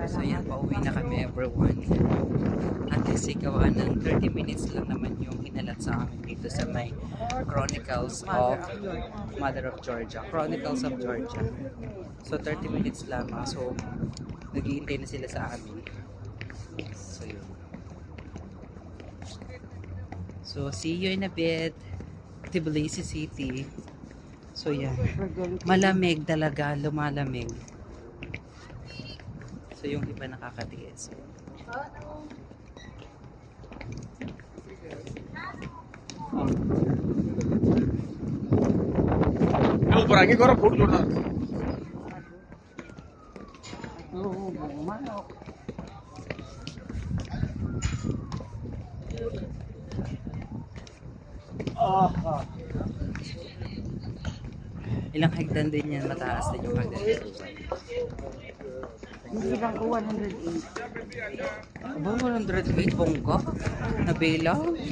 So yan, pauwi na kami everyone. At kasi gawa ng 30 minutes lang naman yung hinalat sa amin dito sa may Chronicles of Mother of Georgia. Chronicles of Georgia. So 30 minutes lamang. So naghihintay na sila sa amin. So yun. So see you in a bit. Tbilisi City. So yan. Malamig talaga. Lumalamig. So yung iba nakakatiis. ऊपर आगे करो फुट जोड़ना Ilang hagdan din yan, mataas din yung hagdan. Hindi lang ko 108. Aba, 108 bongga? Nabela? 108.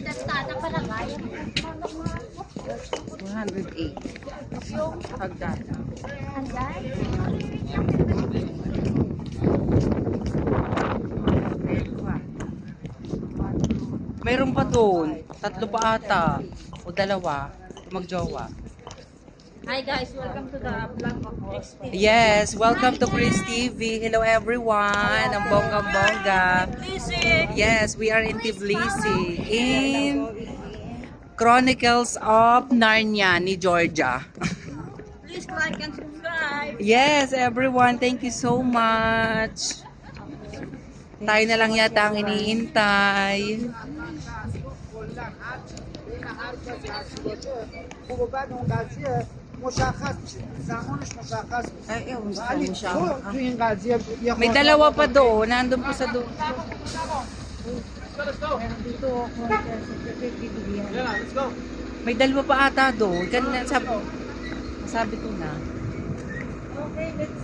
Hagdan. Mayroon pa doon. 3 pa ata. O 2. Magjowa. Hi guys, welcome to the vlog of Chris TV. Yes, welcome to Chris TV. Hello everyone. Ang bonggang-bongga. Yes, we are in Tbilisi. In Chronicles of Narnia ni Georgia. Please like and subscribe. Yes, everyone. Thank you so much. Tayo na lang yata ang iniintay. Ay, ewan ko siya. May 2 pa doon. Nandun pa sa doon. Dito ako. May 2 pa ata doon. Kanina sabi ko na. Okay, let's